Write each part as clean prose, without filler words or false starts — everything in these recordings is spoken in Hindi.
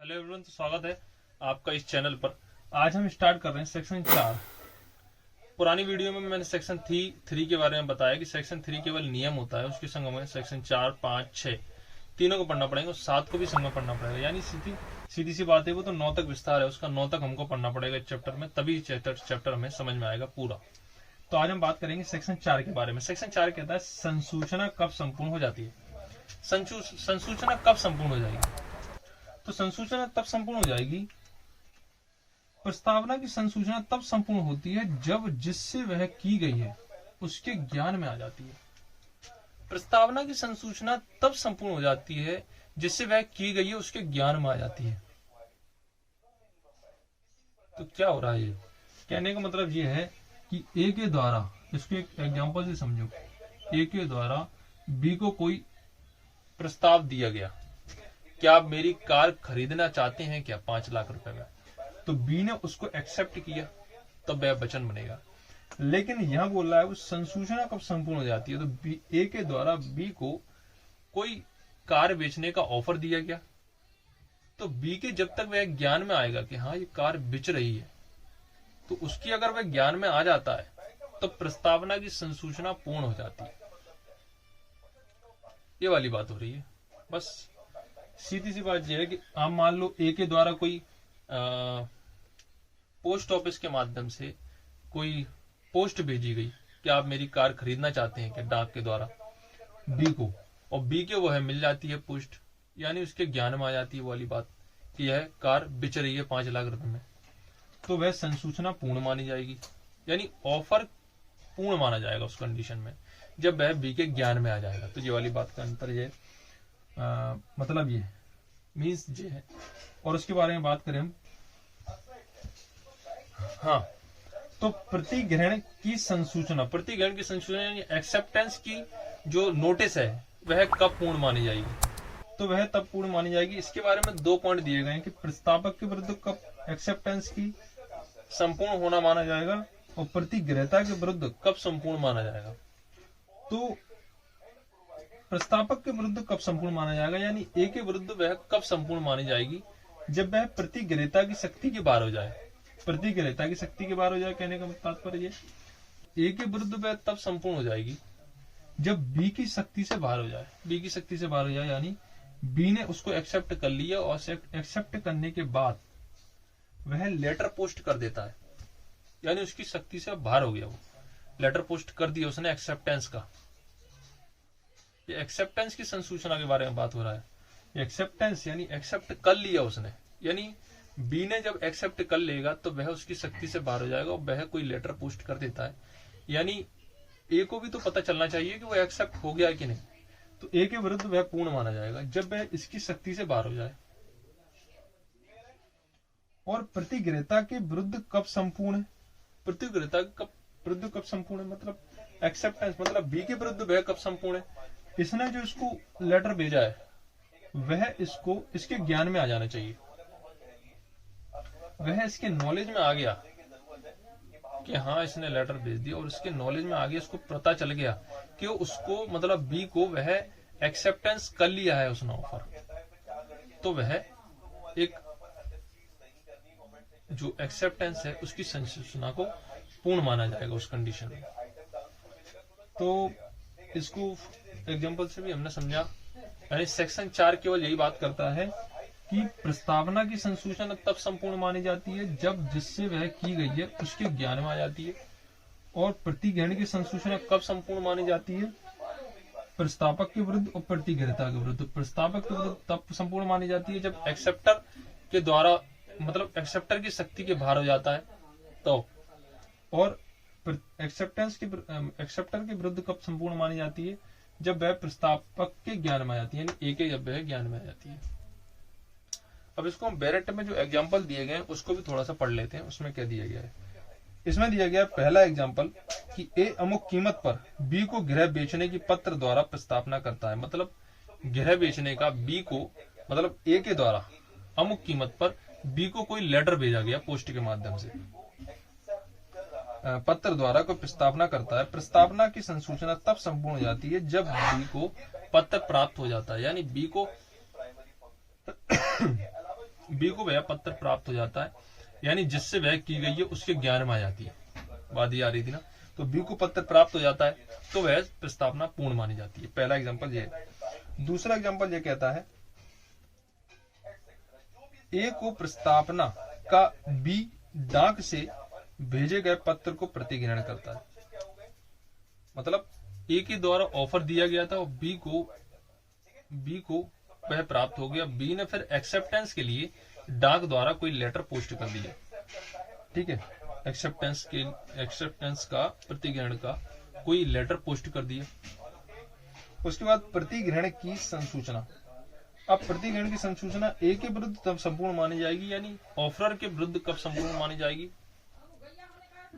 हेलो एवरीवन, तो स्वागत है आपका इस चैनल पर। आज हम स्टार्ट कर रहे हैं सेक्शन 4। पुरानी वीडियो में मैंने सेक्शन 3 के बारे में बताया कि सेक्शन 3 केवल नियम होता है, उसके संग में सेक्शन 4, 5, 6 तीनों को पढ़ना पड़ेगा और 7 को भी संग में पढ़ना पड़ेगा। यानी सीधी सी बात है, वो तो 9 तक विस्तार है उसका, 9 तक हमको पढ़ना पड़ेगा इस चैप्टर में, तभी चैप्टर हमें समझ में आएगा पूरा। तो आज हम बात करेंगे सेक्शन 4 के बारे में। सेक्शन 4 कहता है संसूचना कब संपूर्ण हो जाती है। संसूचना कब संपूर्ण हो जाएगी? तो संसूचना तब संपूर्ण हो जाएगी, प्रस्तावना की संसूचना तब संपूर्ण होती है जब जिससे वह की गई है उसके ज्ञान में आ जाती है। प्रस्तावना की संसूचना तब संपूर्ण हो जाती है जिससे वह की गई है उसके ज्ञान में आ जाती है। तो क्या हो रहा है? ये कहने का मतलब ये है कि ए के द्वारा, इसको एक एग्जांपल से समझो, ए के द्वारा बी को कोई प्रस्ताव दिया गया, क्या आप मेरी कार खरीदना चाहते हैं क्या 5 लाख रुपए में? तो बी ने उसको एक्सेप्ट किया, तब वह वचन बनेगा। लेकिन यहां बोल रहा है वो संसूचना कब संपूर्ण हो जाती है, तो ए के द्वारा बी को कोई कार बेचने का ऑफर दिया गया, तो बी के जब तक वह ज्ञान में आएगा कि हाँ ये कार बिच रही है, तो उसकी अगर वह ज्ञान में आ जाता है तो प्रस्तावना की संसूचना पूर्ण हो जाती है। ये वाली बात हो रही है। बस सीधी सी बात यह है कि आप मान लो ए के द्वारा कोई पोस्ट ऑफिस के माध्यम से कोई पोस्ट भेजी गई कि आप मेरी कार खरीदना चाहते हैं क्या, डाक के द्वारा बी को, और बी के वो है मिल जाती है पोस्ट, यानी उसके ज्ञान में आ जाती है वो वाली बात कि यह कार बिच रही है 5 लाख रुपए में, तो वह संसूचना पूर्ण मानी जाएगी। यानी ऑफर पूर्ण माना जाएगा उस कंडीशन में जब वह बी के ज्ञान में आ जाएगा। तो ये वाली बात का अंतर ये मतलब ये मीन्स ये है। और उसके बारे में बात करें हम, हाँ, तो प्रतिग्रहण की संसूचना, प्रतिग्रहण की संसूचना यानी एक्सेप्टेंस की जो नोटिस है वह कब पूर्ण मानी जाएगी? तो वह तब पूर्ण मानी जाएगी। इसके बारे में 2 पॉइंट दिए गए हैं कि प्रस्तावक के विरुद्ध कब एक्सेप्टेंस की संपूर्ण होना माना जाएगा और प्रतिग्रहता के विरुद्ध कब संपूर्ण माना जाएगा। तो प्रस्तावक के विरुद्ध कब संपूर्ण माना जाएगा, यानी ए के विरुद्ध वह कब संपूर्ण मानी जाएगी, जब वह प्रतिग्रहता की शक्ति के बाहर हो जाए। प्रतिग्रहता की शक्ति के बाहर हो जाए कहने का तात्पर्य ए के विरुद्ध वह तब संपूर्ण हो जाएगी जब बी की शक्ति से बाहर हो जाए। बी की शक्ति से बाहर हो जाए यानी बी ने उसको एक्सेप्ट कर लिया और एक्सेप्ट करने के बाद वह लेटर पोस्ट कर देता है, यानी उसकी शक्ति से बाहर हो गया, वो लेटर पोस्ट कर दिया उसने एक्सेप्टेंस का। ये एक्सेप्टेंस की संसूचना के बारे में बात हो रहा है। एक्सेप्टेंस यानी एक्सेप्ट कर लिया उसने, यानी बी ने जब एक्सेप्ट कर लेगा तो वह उसकी शक्ति से बाहर हो जाएगा और वह कोई लेटर पोस्ट कर देता है। यानी ए को भी तो पता चलना चाहिए कि वो एक्सेप्ट हो गया कि नहीं, तो ए के विरुद्ध वह पूर्ण माना जाएगा जब वह इसकी शक्ति से बाहर हो जाए। और प्रतिग्रहता के विरुद्ध कब संपूर्ण है? प्रतिग्रहता कब विरुद्ध कब संपूर्ण है मतलब एक्सेप्टेंस, मतलब बी के विरुद्ध वह कब संपूर्ण है? इसने जो इसको लेटर भेजा है वह इसको इसके ज्ञान में आ जाना चाहिए, वह इसके नॉलेज में आ गया कि हाँ इसने लेटर भेज दिया, और इसके नॉलेज में आ गया, इसको पता चल गया कि उसको मतलब बी को वह एक्सेप्टेंस कर लिया है उसने ऑफर, तो वह एक जो एक्सेप्टेंस है उसकी संसूचना को पूर्ण माना जाएगा उस कंडीशन में। तो इसको एग्जाम्पल से भी हमने समझा। यानी सेक्शन 4 केवल यही बात करता है कि प्रस्तावना की संसूचना तब संपूर्ण मानी जाती है जब जिससे वह की गई है उसके ज्ञान में आ जाती है। और प्रतिग्रहण की संसूचना कब संपूर्ण मानी जाती है? प्रस्तावक के विरुद्ध और प्रतिग्रहता के विरुद्ध। प्रस्तावक के विरुद्ध तब संपूर्ण मानी जाती है जब एक्सेप्टर के द्वारा, मतलब एक्सेप्टर की शक्ति के बाहर हो जाता है तो। और एक्सेप्टर के विरुद्ध कब संपूर्ण मानी जाती है? जब वह प्रस्तावक के ज्ञान में आ जाती है, यानी ए के जब वह ज्ञान में आ जाती है। अब इसको हम बैरेट में जो एग्जाम्पल दिए गए हैं उसको भी थोड़ा सा पढ़ लेते हैं। उसमें क्या दिया गया है? इसमें दिया गया पहला एग्जाम्पल कि ए अमुक कीमत पर बी को गृह बेचने की पत्र द्वारा प्रस्तावना करता है। मतलब गृह बेचने का बी को, मतलब ए के द्वारा अमुक कीमत पर बी को कोई लेटर भेजा गया पोस्ट के माध्यम से, पत्र द्वारा कोई प्रस्तावना करता है। प्रस्तावना की संसूचना तब संपूर्ण हो जाती है जब बी को पत्र प्राप्त हो जाता है, यानी बी को बी को वह पत्र प्राप्त हो जाता है, यानी जिससे वह की गई है उसके ज्ञान में आ जाती है। बात ये आ रही थी ना, तो बी को पत्र प्राप्त हो जाता है तो वह प्रस्तावना पूर्ण मानी जाती है। पहला एग्जांपल ये है। दूसरा एग्जांपल ये कहता है ए को प्रस्तावना का बी डाक से भेजे गए पत्र को प्रतिग्रहण करता है। मतलब ए के द्वारा ऑफर दिया गया था और बी को वह प्राप्त हो गया। बी ने फिर एक्सेप्टेंस के लिए डाक द्वारा कोई लेटर पोस्ट कर दिया, ठीक है, एक्सेप्टेंस का प्रतिग्रहण का कोई लेटर पोस्ट कर दिया। उसके बाद प्रतिग्रहण की संसूचना। अब प्रतिग्रहण की संसूचना ए के विरुद्ध तब संपूर्ण मानी जाएगी, यानी ऑफरर के विरुद्ध कब संपूर्ण मानी जाएगी?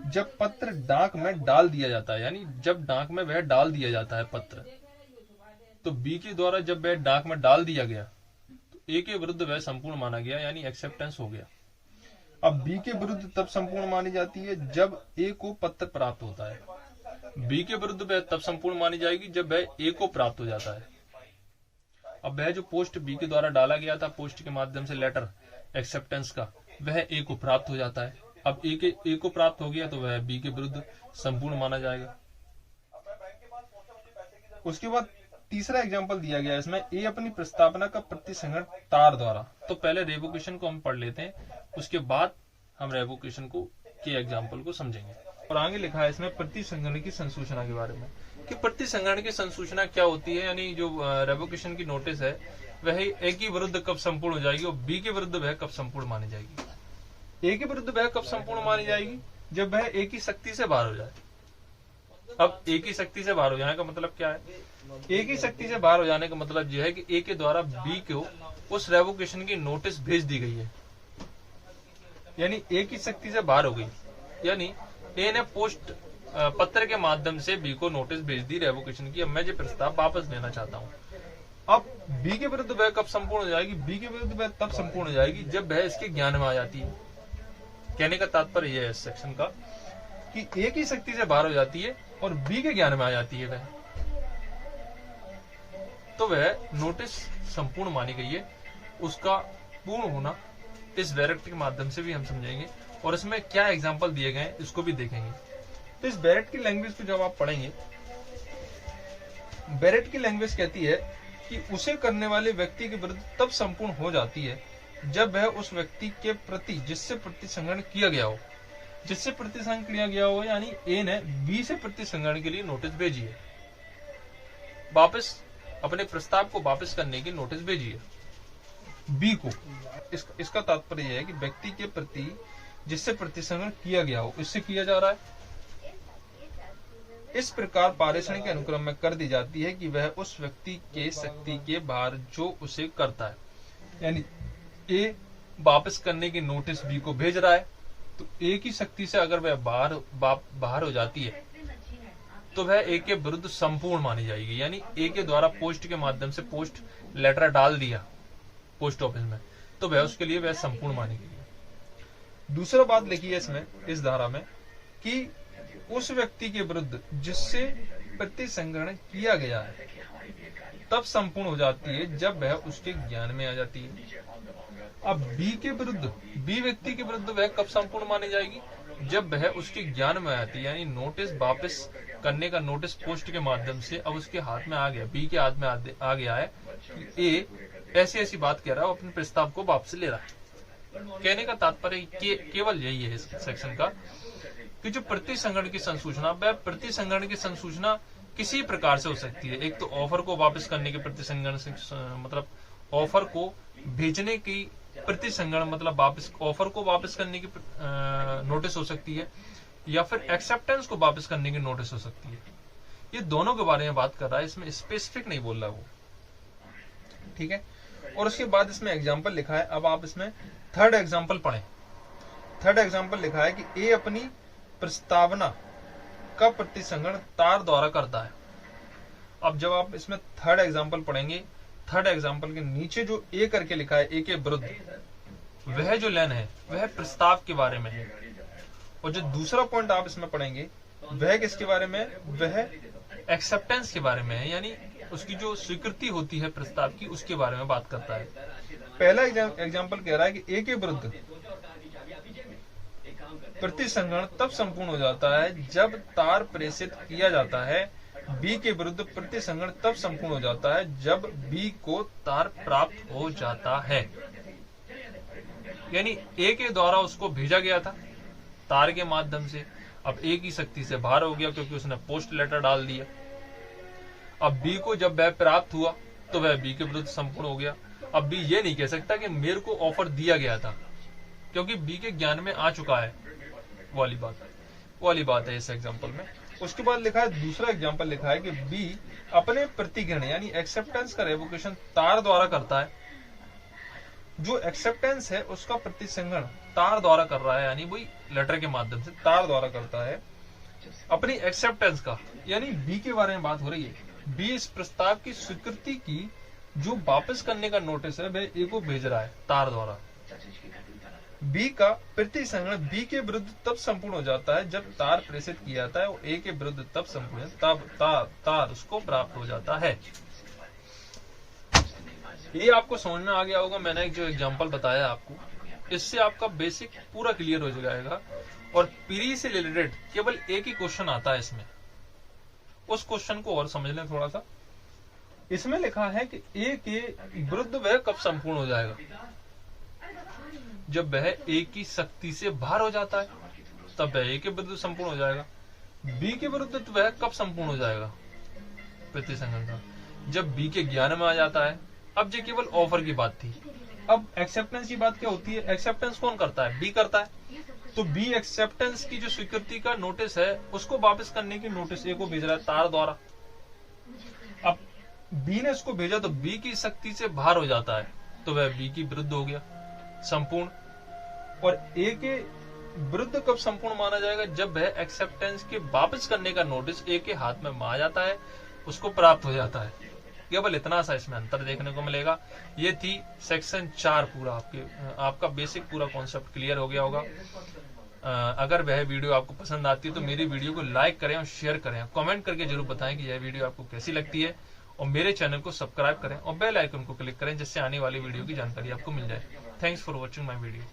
जब पत्र डाक में डाल दिया जाता है, यानी जब डाक में वह डाल दिया जाता है पत्र, तो बी के द्वारा जब वह डाक में डाल दिया गया तो ए के विरुद्ध वह संपूर्ण माना गया, यानी एक्सेप्टेंस हो गया। अब बी के विरुद्ध तब संपूर्ण मानी जाती है जब ए को पत्र प्राप्त होता है। बी के विरुद्ध वह तब संपूर्ण मानी जाएगी जब वह ए को प्राप्त हो जाता है। अब वह जो पोस्ट बी के द्वारा डाला गया था, पोस्ट के माध्यम से लेटर एक्सेप्टेंस का, वह ए को प्राप्त हो जाता है। अब ए को प्राप्त हो गया तो वह बी के विरुद्ध संपूर्ण माना जाएगा। उसके बाद तीसरा एग्जांपल दिया गया इसमें, ए अपनी प्रस्तावना का प्रतिसंहरण तार द्वारा। तो पहले रेवोकेशन को हम पढ़ लेते हैं, उसके बाद हम रेवोकेशन को के एग्जांपल को समझेंगे। और आगे लिखा है इसमें प्रतिसंहरण की संसूचना के बारे में कि प्रतिसंहरण की संसूचना क्या होती है, यानी जो रेवोकेशन की नोटिस है वह ए के विरुद्ध कब संपूर्ण हो जाएगी और बी के विरुद्ध वह कब संपूर्ण मानी जाएगी। ए के विरुद्ध वह कब संपूर्ण मानी जाएगी? जब वह ए की शक्ति से बाहर हो जाए। अब ए की शक्ति से बाहर हो जाने का मतलब क्या है? ए की शक्ति से बाहर हो जाने का मतलब यह है कि ए के द्वारा बी को उस रेवोकेशन की नोटिस भेज दी गई है, यानी ए की शक्ति से बाहर हो गई, यानी ए ने पोस्ट पत्र के माध्यम से बी को नोटिस भेज दी रेवोकेशन की, अब मैं जो प्रस्ताव वापस लेना चाहता हूँ। अब बी के विरुद्ध वह कब संपूर्ण हो जाएगी? बी के विरुद्ध वह तब संपूर्ण हो जाएगी जब वह इसके ज्ञान में आ जाती है। कहने का तात्पर्य यह है इस सेक्शन का कि ए की शक्ति से बाहर हो जाती है और बी के ज्ञान में आ जाती है वह, तो वह नोटिस संपूर्ण मानी गई है। उसका पूर्ण होना इस बैरेक्ट के माध्यम से भी हम समझेंगे और इसमें क्या एग्जाम्पल दिए गए हैं इसको भी देखेंगे। तो इस बैरेक्ट की लैंग्वेज को जब आप पढ़ेंगे, बैरेक्ट की लैंग्वेज कहती है कि उसे करने वाले व्यक्ति के विरुद्ध तब संपूर्ण हो जाती है जब वह उस व्यक्ति के प्रति जिससे प्रतिसंहरण किया गया हो, यानी ए ने बी से प्रतिसंहरण के लिए नोटिस भेजी है, वापस अपने प्रस्ताव को वापस करने की नोटिस भेजी है बी को। इसका तात्पर्य यह है कि व्यक्ति के प्रति जिससे प्रतिसंहरण किया गया हो, इससे किया जा रहा है। इस प्रकार पारेषण के अनुक्रम में कर दी जाती है कि वह उस व्यक्ति के शक्ति के बाहर जो उसे करता है, यानी ए वापस करने की नोटिस बी को भेज रहा है, तो ए की शक्ति से अगर वह बाहर हो जाती है तो वह ए के विरुद्ध संपूर्ण मानी जाएगी, यानी ए के द्वारा पोस्ट के माध्यम से पोस्ट लेटर डाल दिया पोस्ट ऑफिस में, तो वह उसके लिए वह संपूर्ण मानी गई। दूसरा बात लिखी है इसमें, इस धारा में, कि उस व्यक्ति के विरुद्ध जिससे प्रतिसंहरण किया गया है तब संपूर्ण हो जाती है जब वह उसके ज्ञान में आ जाती है। अब बी व्यक्ति के विरुद्ध वह कब संपूर्ण मानी जाएगी? जब वह उसके ज्ञान में आती है, यानी नोटिस वापस करने का नोटिस पोस्ट के माध्यम से अब उसके हाथ में आ गया, बी के हाथ में आ गया है कि ए ऐसी बात कह रहा है, अपने प्रस्ताव को वापस ले रहा है। कहने का तात्पर्य केवल यही है इस सेक्शन का कि जो प्रतिसंहरण की संसूचना, वह प्रतिसंहरण की संसूचना किसी प्रकार से हो सकती है। एक तो ऑफर को वापस करने के प्रतिसंहरण से, मतलब ऑफर को भेजने की प्रतिसंहरण, मतलब वापस ऑफर को वापस करने की नोटिस हो सकती है, या फिर एक्सेप्टेंस को वापस करने की नोटिस हो सकती है। ये दोनों के बारे में बात कर रहा है, इसमें स्पेसिफिक नहीं बोल रहा वो, ठीक है। और उसके बाद इसमें एग्जाम्पल लिखा है। अब आप इसमें थर्ड एग्जाम्पल पढ़ें। थर्ड एग्जाम्पल लिखा है कि ए अपनी प्रस्तावना का प्रतिसंहरण तार द्वारा करता है। अब जब आप इसमें थर्ड एग्जाम्पल पढ़ेंगे, थर्ड एग्जाम्पल के नीचे जो ए करके लिखा है, ए के विरुद्ध, वह जो लाइन है वह प्रस्ताव के बारे में है। और जो दूसरा पॉइंट आप इसमें पढ़ेंगे वह किसके बारे में? वह एक्सेप्टेंस के बारे में है, यानी उसकी जो स्वीकृति होती है प्रस्ताव की, उसके बारे में बात करता है। पहला एग्जाम्पल कह रहा है कि ए के विरुद्ध प्रतिसंहरण तब संपूर्ण हो जाता है जब तार प्रेषित किया जाता है। बी के विरुद्ध प्रतिसंहरण तब संपूर्ण हो जाता है जब बी को तार प्राप्त हो जाता है। यानी ए के द्वारा उसको भेजा गया था तार के माध्यम से, अब ए की शक्ति से बाहर हो गया क्योंकि उसने पोस्ट लेटर डाल दिया। अब बी को जब वह प्राप्त हुआ तो वह बी के विरुद्ध संपूर्ण हो गया। अब बी ये नहीं कह सकता कि मेरे को ऑफर दिया गया था, क्योंकि बी के ज्ञान में आ चुका है। वाली बात है इस एग्जांपल में। उसके बाद लिखा है, दूसरा एग्जांपल लिखा है कि बी अपने प्रतिग्रहण यानी एक्सेप्टेंस का रेवोकेशन तार द्वारा करता है। जो एक्सेप्टेंस है उसका प्रतिसंहरण तार द्वारा कर रहा है, यानी वही लेटर के माध्यम से तार द्वारा करता है अपनी एक्सेप्टेंस का। यानी बी के बारे में बात हो रही है। बी इस प्रस्ताव की स्वीकृति की जो वापस करने का नोटिस है वह ए को भेज रहा है तार द्वारा। बी का प्रतिसंहरण बी के विरुद्ध तब संपूर्ण हो जाता है जब तार प्रेषित किया जाता है और ए के विरुद्ध तब संपूर्ण तब तार उसको प्राप्त हो जाता है। ये आपको समझ में आ गया होगा। मैंने एक जो एग्जांपल बताया आपको, इससे आपका बेसिक पूरा क्लियर हो जाएगा। और पीरी से रिलेटेड केवल एक ही क्वेश्चन आता है इसमें, उस क्वेश्चन को और समझ लें थोड़ा सा। इसमें लिखा है कि ए के विरुद्ध वह कब संपूर्ण हो जाएगा, जब वह ए की शक्ति से बाहर हो जाता है तब वह ए के विरुद्ध संपूर्ण हो जाएगा। बी के विरुद्ध तो वह कब संपूर्ण हो जाएगा प्रतिसंहरण का, जब बी के ज्ञान में आ जाता है। अब ये केवल ऑफर की बात थी। अब एक्सेप्टेंस की बात क्या होती है? एक्सेप्टेंस कौन करता है? बी करता है। तो बी एक्सेप्टेंस की जो स्वीकृति का नोटिस है उसको वापस करने की नोटिस ए को भेज रहा है तार द्वारा। अब बी ने उसको भेजा तो बी की शक्ति से बाहर हो जाता है तो वह बी की विरुद्ध हो गया संपूर्ण। और ए के विरुद्ध कब संपूर्ण माना जाएगा, जब वह एक्सेप्टेंस के वापस करने का नोटिस ए के हाथ में आ जाता है, उसको प्राप्त हो जाता है। केवल इतना सा इसमें अंतर देखने को मिलेगा। ये थी सेक्शन 4 पूरा आपका बेसिक पूरा कॉन्सेप्ट क्लियर हो गया होगा। अगर वह वीडियो आपको पसंद आती है तो मेरी वीडियो को लाइक करें और शेयर करें, कमेंट करके जरूर बताएं कि यह वीडियो आपको कैसी लगती है, और मेरे चैनल को सब्सक्राइब करें और बेल आइकन को क्लिक करें जिससे आने वाली वीडियो की जानकारी आपको मिल जाए। Thanks for watching my video.